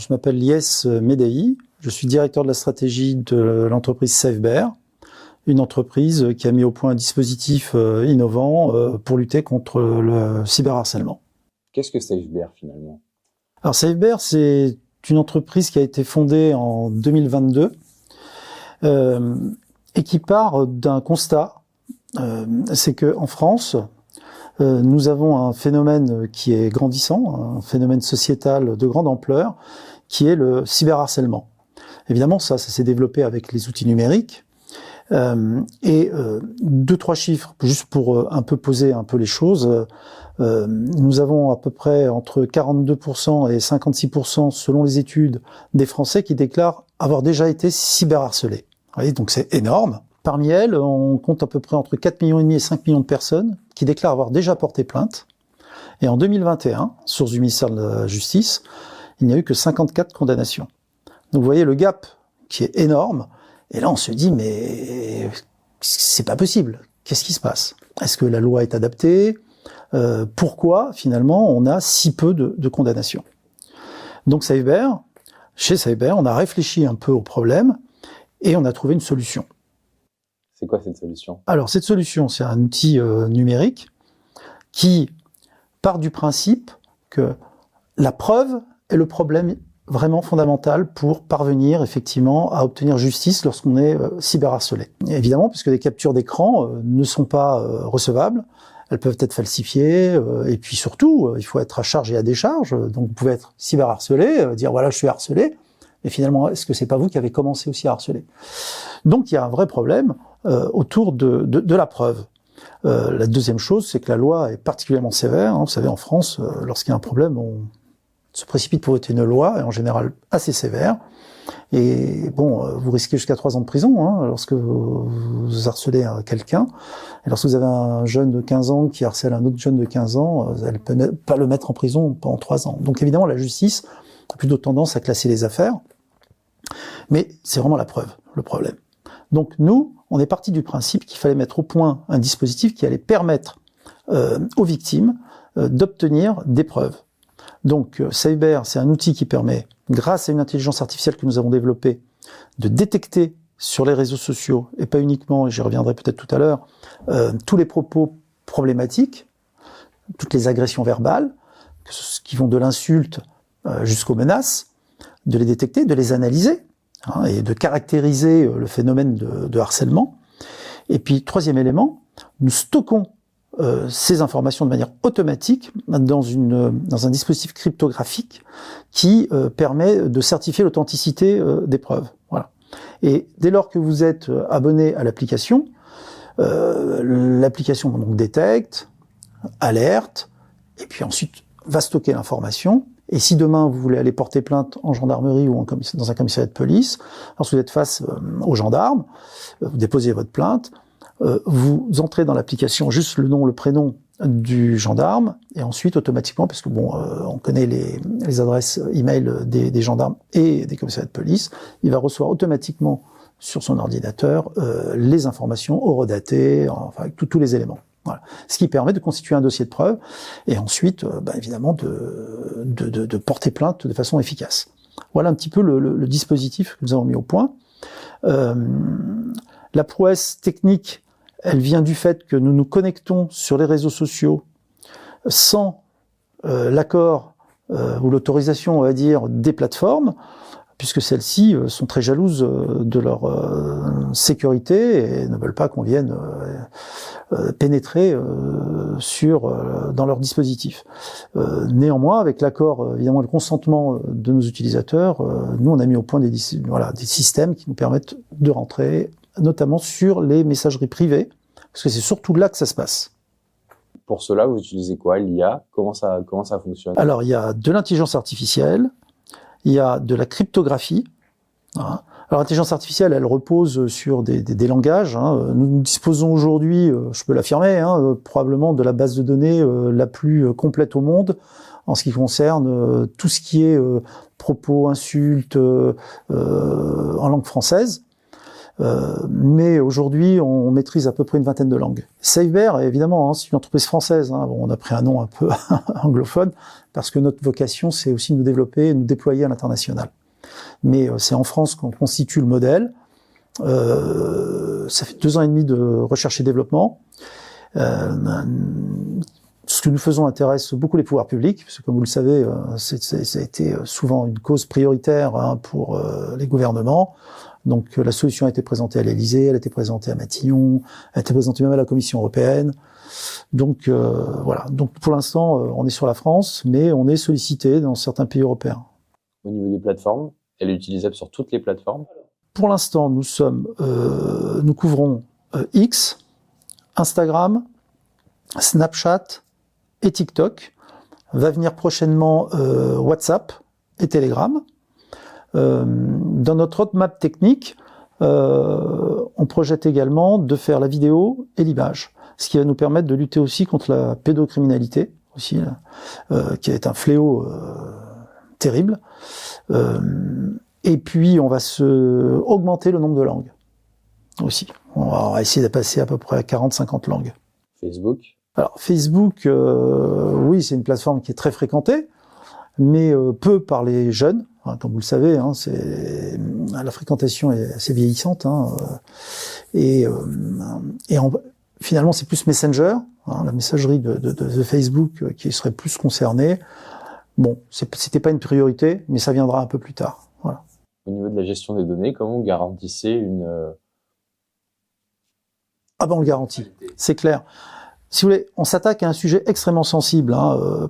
je m'appelle Lies Medei, je suis directeur de la stratégie de l'entreprise SafeBear, une entreprise qui a mis au point un dispositif innovant pour lutter contre le cyberharcèlement. Qu'est-ce que SafeBear finalement? Alors SafeBear, c'est une entreprise qui a été fondée en 2022 et qui part d'un constat, c'est qu'en France, nous avons un phénomène qui est grandissant, un phénomène sociétal de grande ampleur, qui est le cyberharcèlement. Évidemment, ça s'est développé avec les outils numériques. Et 2-3 chiffres, juste pour un peu poser un peu les choses. Nous avons à peu près entre 42% et 56%, selon les études, des Français qui déclarent avoir déjà été cyberharcelés. Vous voyez, donc c'est énorme. Parmi elles, on compte à peu près entre 4,5 millions et 5 millions de personnes qui déclarent avoir déjà porté plainte. Et en 2021, source du ministère de la Justice, il n'y a eu que 54 condamnations. Donc vous voyez le gap qui est énorme. Et là, on se dit, mais c'est pas possible. Qu'est-ce qui se passe? Est-ce que la loi est adaptée? Pourquoi, finalement, on a si peu de condamnations? Donc SafeBear, chez SafeBear, on a réfléchi un peu au problème et on a trouvé une solution. C'est quoi cette solution? Alors, cette solution, c'est un outil numérique qui part du principe que la preuve est le problème vraiment fondamental pour parvenir effectivement à obtenir justice lorsqu'on est cyberharcelé. Évidemment, puisque les captures d'écran ne sont pas recevables, elles peuvent être falsifiées, et puis surtout, il faut être à charge et à décharge. Donc vous pouvez être cyberharcelé, dire voilà, je suis harcelé, mais finalement, est-ce que c'est pas vous qui avez commencé aussi à harceler? Donc il y a un vrai problème autour de la preuve. La deuxième chose, c'est que la loi est particulièrement sévère. Hein. Vous savez, en France, lorsqu'il y a un problème, on se précipite pour voter une loi, et en général assez sévère. Et bon, vous risquez jusqu'à 3 ans de prison lorsque vous harcelez quelqu'un. Et lorsque vous avez un jeune de 15 ans qui harcèle un autre jeune de 15 ans, elle ne peut pas le mettre en prison pendant 3 ans. Donc évidemment, la justice a plutôt tendance à classer les affaires. Mais c'est vraiment la preuve, le problème. Donc nous, on est parti du principe qu'il fallait mettre au point un dispositif qui allait permettre aux victimes d'obtenir des preuves. Donc SafeBear, c'est un outil qui permet, grâce à une intelligence artificielle que nous avons développée, de détecter sur les réseaux sociaux, et pas uniquement, et j'y reviendrai peut-être tout à l'heure, tous les propos problématiques, toutes les agressions verbales, qui vont de l'insulte jusqu'aux menaces, de les détecter, de les analyser, et de caractériser le phénomène de harcèlement. Et puis, troisième élément, nous stockons ces informations de manière automatique dans un dispositif cryptographique qui permet de certifier l'authenticité des preuves. Voilà. Et dès lors que vous êtes abonné à l'application donc détecte, alerte, et puis ensuite va stocker l'information. Et si demain vous voulez aller porter plainte en gendarmerie ou dans un commissariat de police, lorsque vous êtes face aux gendarmes, vous déposez votre plainte, vous entrez dans l'application juste le nom, le prénom du gendarme, et ensuite automatiquement, parce que on connaît les adresses email des gendarmes et des commissariats de police, il va recevoir automatiquement sur son ordinateur les informations horodatées, enfin avec tous les éléments. Voilà. Ce qui permet de constituer un dossier de preuve et ensuite, évidemment, de porter plainte de façon efficace. Voilà un petit peu le dispositif que nous avons mis au point. La prouesse technique, elle vient du fait que nous nous connectons sur les réseaux sociaux sans l'accord ou l'autorisation, on va dire, des plateformes, puisque celles-ci sont très jalouses de leur sécurité et ne veulent pas qu'on vienne pénétrer dans leur dispositif. Néanmoins, avec l'accord, évidemment, le consentement de nos utilisateurs, nous on a mis au point des systèmes qui nous permettent de rentrer, notamment sur les messageries privées, parce que c'est surtout là que ça se passe. Pour cela, vous utilisez quoi? L'IA? Comment ça fonctionne? Alors, il y a de l'intelligence artificielle, il y a de la cryptographie. Alors, l'intelligence artificielle, elle repose sur des langages. Nous disposons aujourd'hui, je peux l'affirmer, probablement de la base de données la plus complète au monde en ce qui concerne tout ce qui est propos, insultes en langue française. Mais aujourd'hui, on maîtrise à peu près une vingtaine de langues. SafeBear, évidemment, c'est une entreprise française. Bon, on a pris un nom un peu anglophone parce que notre vocation, c'est aussi de nous développer et de nous déployer à l'international. Mais c'est en France qu'on constitue le modèle. Ça fait 2 ans et demi de recherche et développement. Ce que nous faisons intéresse beaucoup les pouvoirs publics, parce que comme vous le savez, ça a été souvent une cause prioritaire pour les gouvernements. Donc la solution a été présentée à l'Élysée, elle a été présentée à Matignon, elle a été présentée même à la Commission européenne. Donc voilà. Donc pour l'instant, on est sur la France, mais on est sollicité dans certains pays européens. Au niveau des plateformes, elle est utilisable sur toutes les plateformes? Pour l'instant, nous couvrons X, Instagram, Snapchat et TikTok. Va venir prochainement WhatsApp et Telegram. Dans notre roadmap technique, on projette également de faire la vidéo et l'image, ce qui va nous permettre de lutter aussi contre la pédocriminalité, aussi, qui est un fléau terrible. Et puis, on va augmenter le nombre de langues aussi. On va essayer de passer à peu près à 40-50 langues. Facebook? Alors, Facebook, oui, c'est une plateforme qui est très fréquentée, mais peu par les jeunes. Comme vous le savez, la fréquentation est assez vieillissante. Finalement, c'est plus Messenger, la messagerie de Facebook qui serait plus concernée. Bon, c'était pas une priorité, mais ça viendra un peu plus tard. Voilà. Au niveau de la gestion des données, comment vous garantissez une... Ah ben, on le garantit, c'est clair. Si vous voulez, on s'attaque à un sujet extrêmement sensible,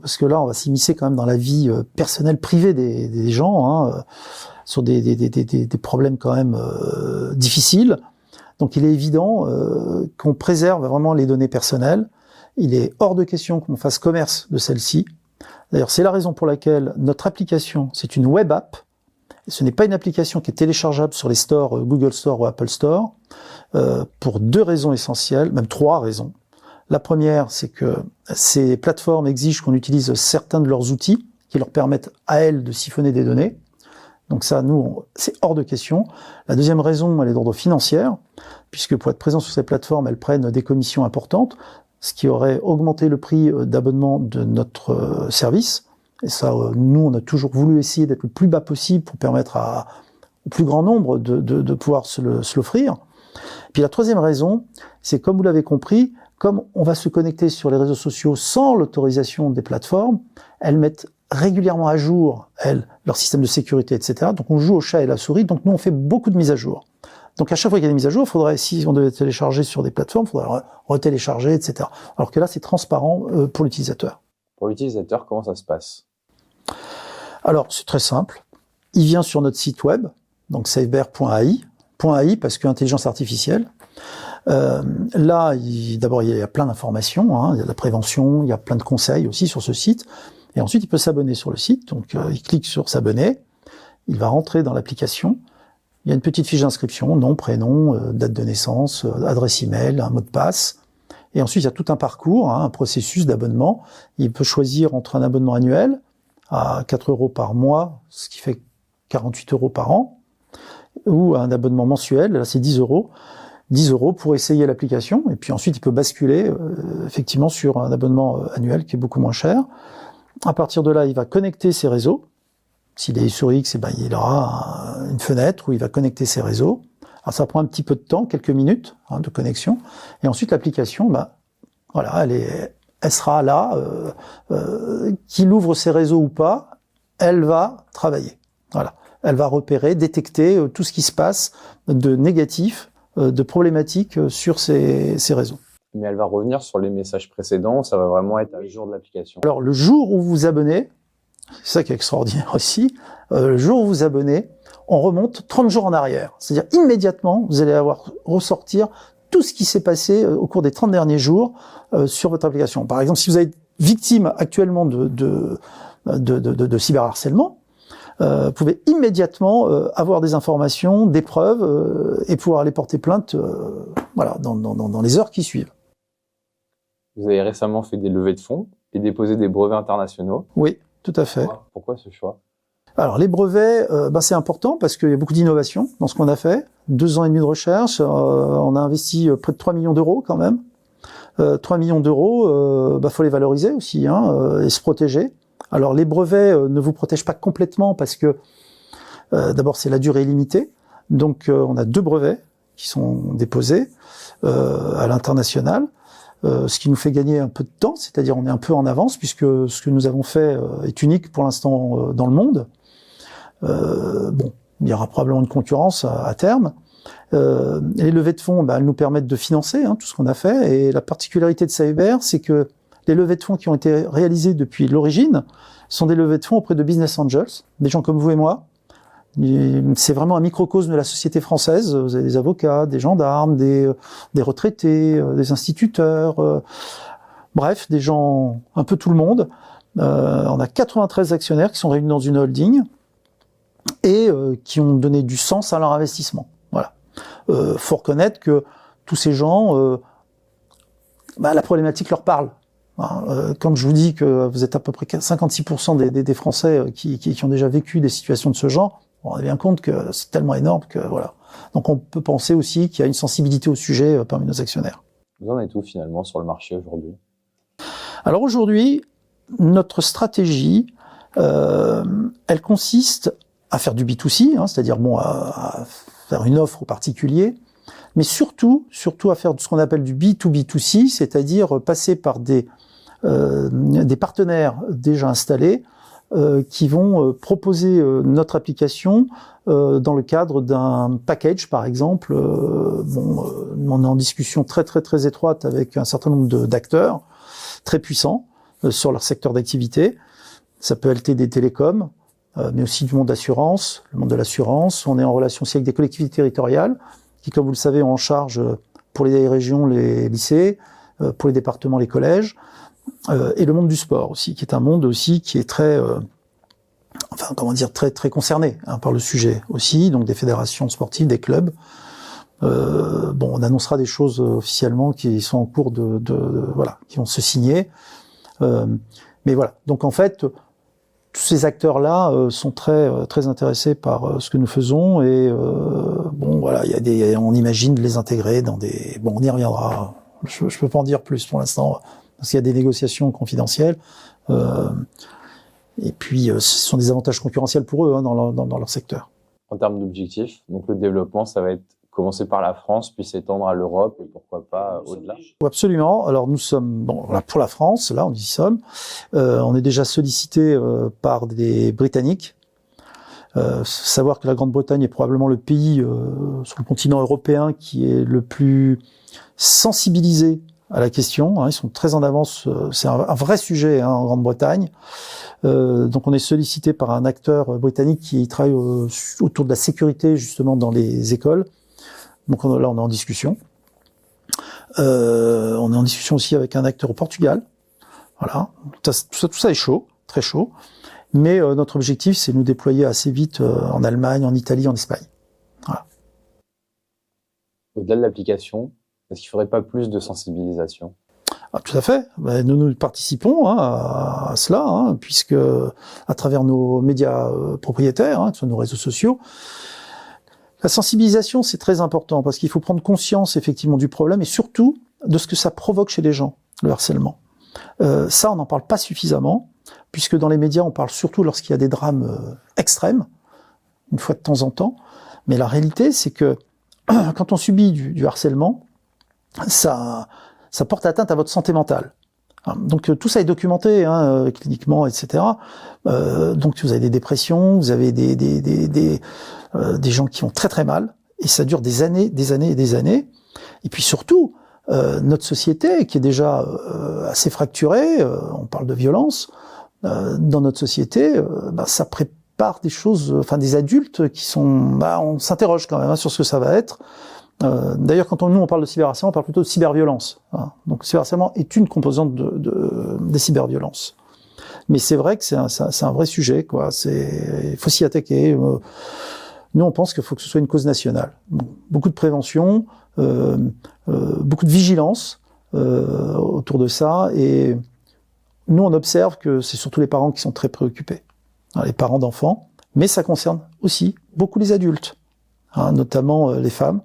parce que là, on va s'immiscer quand même dans la vie personnelle, privée des gens, sur des problèmes quand même difficiles. Donc, il est évident qu'on préserve vraiment les données personnelles. Il est hors de question qu'on fasse commerce de celles-ci. D'ailleurs, c'est la raison pour laquelle notre application, c'est une web app. Ce n'est pas une application qui est téléchargeable sur les stores Google Store ou Apple Store, pour 2 raisons essentielles, même 3 raisons. La première, c'est que ces plateformes exigent qu'on utilise certains de leurs outils qui leur permettent à elles de siphonner des données. Donc ça, nous, c'est hors de question. La deuxième raison, elle est d'ordre financier, puisque pour être présent sur ces plateformes, elles prennent des commissions importantes, ce qui aurait augmenté le prix d'abonnement de notre service. Et ça, nous, on a toujours voulu essayer d'être le plus bas possible pour permettre au plus grand nombre de pouvoir se l'offrir. Puis la troisième raison, c'est comme vous l'avez compris, comme on va se connecter sur les réseaux sociaux sans l'autorisation des plateformes, elles mettent régulièrement à jour, leur système de sécurité, etc. Donc on joue au chat et la souris, donc nous on fait beaucoup de mises à jour. Donc à chaque fois qu'il y a des mises à jour, si on devait télécharger sur des plateformes, il faudrait retélécharger, etc. Alors que là c'est transparent pour l'utilisateur. Pour l'utilisateur, comment ça se passe? Alors c'est très simple. Il vient sur notre site web, donc safebear.ai, .ai parce que intelligence artificielle. Là, d'abord, il y a plein d'informations, il y a de la prévention, il y a plein de conseils aussi sur ce site. Et ensuite, il peut s'abonner sur le site. Donc, il clique sur s'abonner. Il va rentrer dans l'application. Il y a une petite fiche d'inscription, nom, prénom, date de naissance, adresse email, un mot de passe. Et ensuite, il y a tout un parcours, un processus d'abonnement. Il peut choisir entre un abonnement annuel à 4 € par mois, ce qui fait 48 € par an, ou un abonnement mensuel, là c'est 10 €. 10 € pour essayer l'application, et puis ensuite il peut basculer effectivement sur un abonnement annuel qui est beaucoup moins cher. À partir de là, il va connecter ses réseaux. S'il est sur X, il aura une fenêtre où il va connecter ses réseaux. Alors ça prend un petit peu de temps, quelques minutes de connexion, et ensuite l'application, voilà, elle sera là, qu'il ouvre ses réseaux ou pas, elle va travailler. Voilà, elle va repérer, détecter tout ce qui se passe de négatif, de problématiques sur ces réseaux. Mais elle va revenir sur les messages précédents, ça va vraiment être à jour de l'application. Alors, le jour où vous vous abonnez, c'est ça qui est extraordinaire aussi, le jour où vous vous abonnez, on remonte 30 jours en arrière. C'est-à-dire, immédiatement, vous allez ressortir tout ce qui s'est passé au cours des 30 derniers jours sur votre application. Par exemple, si vous êtes victime actuellement de cyberharcèlement, vous pouvez immédiatement avoir des informations, des preuves et pouvoir aller porter plainte dans les heures qui suivent. Vous avez récemment fait des levées de fonds et déposé des brevets internationaux. Oui, tout à fait. Pourquoi ce choix? Alors les brevets, c'est important parce qu'il y a beaucoup d'innovation dans ce qu'on a fait. 2 ans et demi de recherche, on a investi près de 3 millions d'euros quand même. 3 millions d'euros, faut les valoriser aussi et se protéger. Alors les brevets ne vous protègent pas complètement parce que d'abord c'est la durée limitée. Donc on a 2 brevets qui sont déposés à l'international. Ce qui nous fait gagner un peu de temps, c'est-à-dire on est un peu en avance puisque ce que nous avons fait est unique pour l'instant dans le monde. Il y aura probablement une concurrence à terme. Les levées de fonds, elles nous permettent de financer tout ce qu'on a fait. Et la particularité de Cyber, c'est que les levées de fonds qui ont été réalisées depuis l'origine sont des levées de fonds auprès de business angels, des gens comme vous et moi. C'est vraiment un microcosme de la société française. Vous avez des avocats, des gendarmes, des retraités, des instituteurs, bref, des gens, un peu tout le monde. On a 93 actionnaires qui sont réunis dans une holding et qui ont donné du sens à leur investissement. Voilà. Faut reconnaître que tous ces gens, la problématique leur parle. Quand je vous dis que vous êtes à peu près 56% des Français qui ont déjà vécu des situations de ce genre, on a bien compte que c'est tellement énorme que voilà. Donc on peut penser aussi qu'il y a une sensibilité au sujet parmi nos actionnaires. Vous en êtes où finalement sur le marché aujourd'hui? Alors aujourd'hui, notre stratégie, elle consiste à faire du B2C, c'est-à-dire à faire une offre aux particuliers, mais surtout à faire ce qu'on appelle du B2B2C, c'est-à-dire passer par des partenaires déjà installés qui vont proposer notre application dans le cadre d'un package, par exemple. On est en discussion très étroite avec un certain nombre d'acteurs très puissants sur leur secteur d'activité. Ça peut être des télécoms, mais aussi du monde d'assurance, le monde de l'assurance. On est en relation aussi avec des collectivités territoriales qui, comme vous le savez, ont en charge pour les régions les lycées, pour les départements les collèges, et le monde du sport aussi, qui est un monde aussi qui est très concerné par le sujet aussi, donc des fédérations sportives, des clubs. On annoncera des choses officiellement qui sont en cours qui vont se signer. Mais voilà. Donc en fait, tous ces acteurs-là sont très intéressés par ce que nous faisons et on imagine de les intégrer dans des. On y reviendra. Je peux pas en dire plus pour l'instant parce qu'il y a des négociations confidentielles. Et puis, ce sont des avantages concurrentiels pour eux dans leur secteur. En termes d'objectifs, donc le développement, ça va être commencer par la France, puis s'étendre à l'Europe et pourquoi pas au-delà. Absolument. Alors nous sommes pour la France, là on y sommes. On est déjà sollicité par des Britanniques. Savoir que la Grande-Bretagne est probablement le pays sur le continent européen qui est le plus sensibilisé à la question. Ils sont très en avance. C'est un vrai sujet en Grande-Bretagne. Donc on est sollicité par un acteur britannique qui travaille autour de la sécurité justement dans les écoles. Donc là on est en discussion. On est en discussion aussi avec un acteur au Portugal. Voilà. Tout ça est chaud, très chaud. Mais notre objectif c'est de nous déployer assez vite en Allemagne, en Italie, en Espagne. Voilà. Au-delà de l'application, est-ce qu'il ne faudrait pas plus de sensibilisation? Tout à fait. Nous participons à cela, puisque à travers nos médias propriétaires, sur nos réseaux sociaux, la sensibilisation c'est très important parce qu'il faut prendre conscience effectivement du problème et surtout de ce que ça provoque chez les gens, le harcèlement. Ça, on n'en parle pas suffisamment, puisque dans les médias, on parle surtout lorsqu'il y a des drames extrêmes, une fois de temps en temps. Mais la réalité, c'est que quand on subit du harcèlement, ça porte atteinte à votre santé mentale. Donc tout ça est documenté cliniquement, etc. Donc vous avez des dépressions, vous avez des gens qui vont très mal, et ça dure des années et des années. Et puis surtout, notre société qui est déjà assez fracturée, on parle de violence, dans notre société, ça prépare des choses, des adultes qui sont, on s'interroge quand même sur ce que ça va être. D'ailleurs, quand nous on parle de cyberharcèlement, on parle plutôt de cyberviolence. Donc, cyberharcèlement est une composante des cyberviolences. Mais c'est vrai que c'est un vrai sujet, quoi. Il faut s'y attaquer. Nous, on pense qu'il faut que ce soit une cause nationale. Beaucoup de prévention, beaucoup de vigilance autour de ça. Et nous, on observe que c'est surtout les parents qui sont très préoccupés. Les parents d'enfants, Mais ça concerne aussi beaucoup les adultes, hein, notamment les femmes.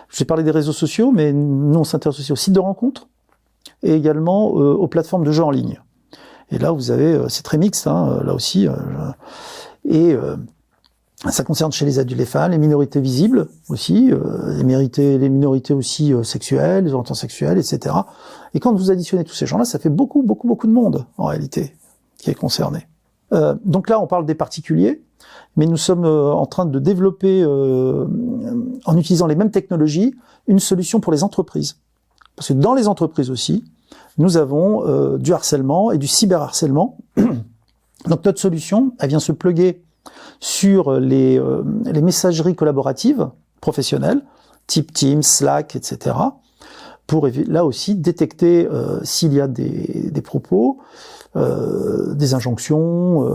J'ai parlé des réseaux sociaux, mais nous, on s'intéresse aussi aux sites de rencontres et également aux plateformes de jeux en ligne. Et là, vous avez, c'est très mixte, hein, là aussi. Ça concerne chez les adultes, les femmes, les minorités visibles aussi, les minorités aussi sexuelles, les orientations sexuelles, etc. Et quand vous additionnez tous ces gens-là, ça fait beaucoup de monde, en réalité, qui est concerné. Donc là, on parle des particuliers, mais nous sommes en train de développer, en utilisant les mêmes technologies, une solution pour les entreprises. Parce que dans les entreprises aussi, nous avons du harcèlement et du cyberharcèlement. Donc notre solution, elle vient se plugger sur les messageries collaboratives professionnelles, type Teams, Slack, etc., pour là aussi détecter s'il y a des propos, des injonctions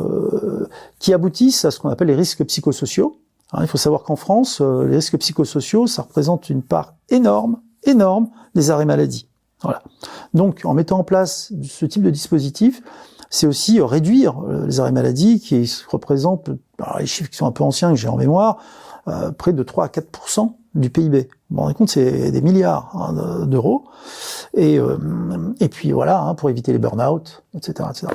qui aboutissent à ce qu'on appelle les risques psychosociaux. Hein, il faut savoir qu'en France, les risques psychosociaux, ça représente une part énorme des arrêts maladie. Voilà. Donc, en mettant en place ce type de dispositif, c'est aussi réduire les arrêts maladie qui représentent, alors les chiffres qui sont un peu anciens que j'ai en mémoire, près de 3 à 4% du PIB. Vous vous rendez compte, c'est des milliards d'euros. Et puis voilà, hein, pour éviter les burn-out, etc., etc.